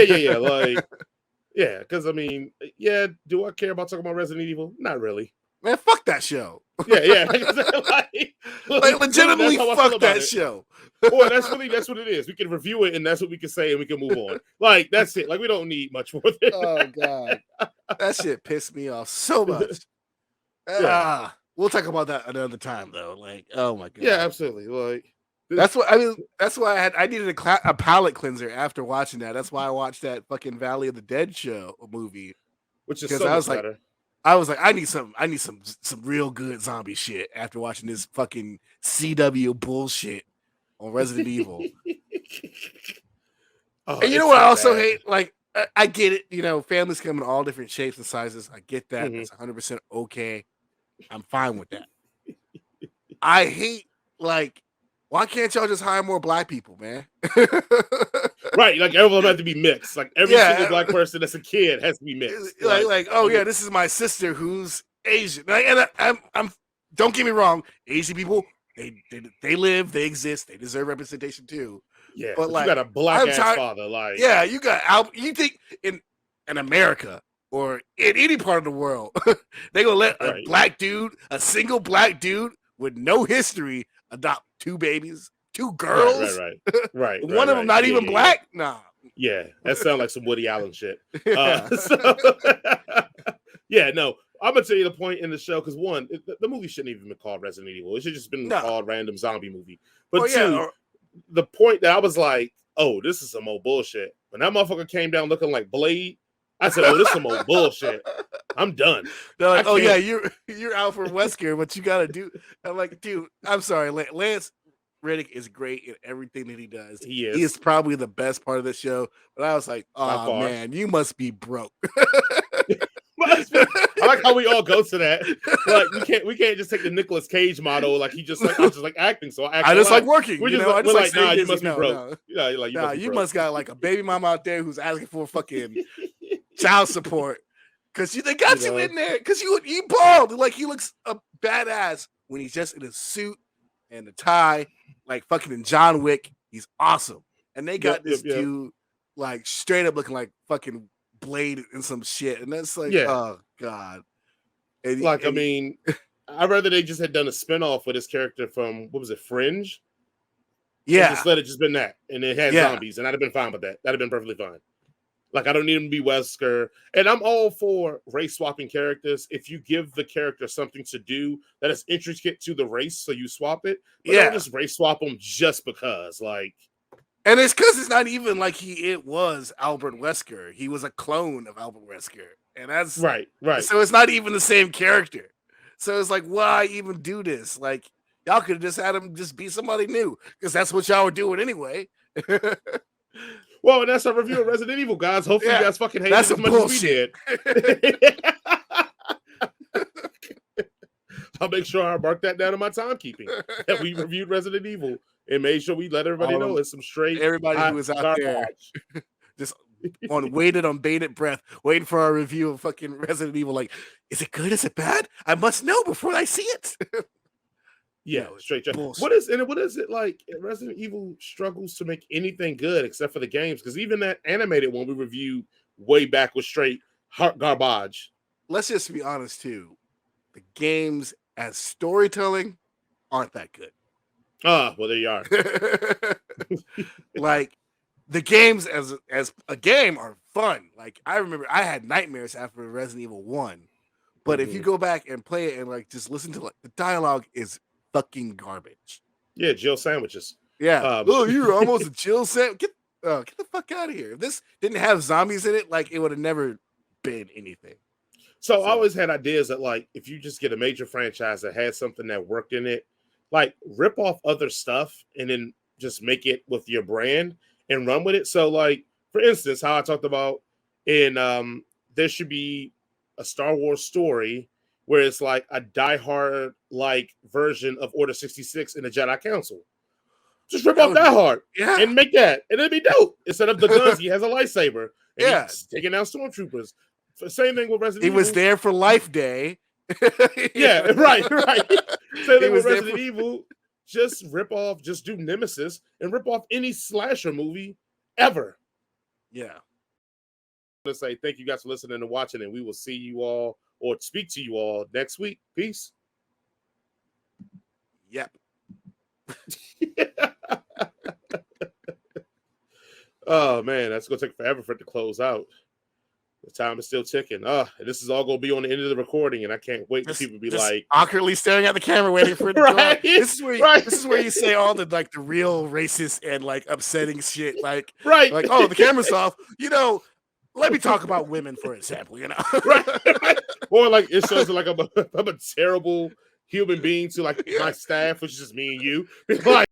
Yeah. Like, yeah, because I mean, yeah, do I care about talking about Resident Evil? Not really. Man, fuck that show. Yeah. Like Literally, legitimately that's how I feel fuck about that it. show. Or that's what it is. We can review it, and that's what we can say, and we can move on. Like, that's it. Like, we don't need much more than Oh god. That shit pissed me off so much. Yeah. We'll talk about that another time though. Like, oh my god. Yeah, absolutely. Like, That's what I mean. That's why I needed a palate cleanser after watching that. That's why I watched that fucking Valley of the Dead show movie. which is Because so much better. I was like, I need some real good zombie shit after watching this fucking CW bullshit on Resident Evil. Oh, And you know what I also hate? Like, I get it. You know, families come in all different shapes and sizes. I get that. That's 100% okay. I'm fine with that. I hate, like, why can't y'all just hire more black people, man? Right, like everyone has to be mixed. Like every single black person that's a kid has to be mixed. Like, oh yeah, this is my sister who's Asian. Like, and I'm don't get me wrong, Asian people, they live, they exist, they deserve representation too. Yeah, but like, you got a black ass father. Like, yeah, you got you think in America or in any part of the world, they gonna let a black dude, a single black dude with no history, adopt 2 babies, 2 girls, right. One of them not even black. Nah. Yeah, that sounds like some Woody Allen shit. Yeah. Yeah, no, I'm gonna tell you the point in the show because one, the movie shouldn't even been called Resident Evil. It should just been called Random Zombie Movie. But two, the point that I was like, oh, this is some old bullshit. When that motherfucker came down looking like Blade, I said, oh, this is some old bullshit. I'm done. They're like, oh yeah, you're Alfred Wesker, but you gotta do. I'm like, dude, I'm sorry, Lance Reddick is great in everything that he does. He is probably the best part of the show. But I was like, oh man, you must be broke. I like how we all go to that. Like we can't just take the Nicolas Cage model. Like I just like acting, so I just like working. We're like, nah, you must be broke. No. Yeah, you must got like a baby mama out there who's asking for fucking child support because they got you in there because you bald. Like he looks a badass when he's just in a suit and a tie, like fucking in John Wick. He's awesome, and they got this dude like straight up looking like fucking Blade and some shit, and that's like, oh god. I mean, I'd rather they just had done a spinoff with his character from what was it, Fringe? Yeah, just let it just been that, and it had zombies, and I'd have been fine with that. That'd have been perfectly fine. Like I don't need him to be Wesker, and I'm all for race swapping characters if you give the character something to do that is intricate to the race, so you swap it. But don't just race swap them just because, like. And it's because it's not even like it was Albert Wesker. He was a clone of Albert Wesker. And that's right. So it's not even the same character. So it's like, why even do this? Like, y'all could have just had him just be somebody new. Because that's what y'all were doing anyway. Well, and that's our review of Resident Evil, guys. Hopefully you guys fucking hate it as much as we did. I'll make sure I mark that down in my timekeeping that we reviewed Resident Evil and made sure we let everybody know it's some straight everybody who was out there just waited on bated breath, waiting for our review of fucking Resident Evil. Like, is it good? Is it bad? I must know before I see it. Straight. What is it like? Resident Evil struggles to make anything good except for the games, because even that animated one we reviewed way back was straight garbage. Let's just be honest too. The games as storytelling aren't that good. Well, there you are. Like the games as a game are fun. Like I remember I had nightmares after Resident Evil 1. But if you go back and play it and like just listen to like the dialogue is fucking garbage. Yeah, Jill sandwiches. Yeah. You're almost a Jill sandwich. Get the fuck out of here. If this didn't have zombies in it, like it would have never been anything. So I always had ideas that like if you just get a major franchise that had something that worked in it, like rip off other stuff and then just make it with your brand and run with it. So like, for instance, how I talked about in there should be a Star Wars story where it's like a diehard like version of Order 66 in the Jedi Council. Just rip off Die Hard and make that, and it'd be dope. Instead of the guns, he has a lightsaber. And he's taking out stormtroopers. Same thing with Resident Evil. He was there for Life Day. Yeah, right. Same thing with Resident Evil. Just rip off, just do Nemesis and rip off any slasher movie ever. Yeah. to say thank you guys for listening and watching, and we will see you all or speak to you all next week. Peace. Yep. Oh man, that's gonna take forever for it to close out. The time is still ticking. This is all gonna be on the end of the recording, and I can't wait for people to be like awkwardly staring at the camera, waiting for it to right? go out. This is where you say all the like the real racist and like upsetting shit, like right, oh, the camera's off. Let me talk about women for example. right. Or like it shows like I'm a terrible human being to like my staff, which is just me and you. Like.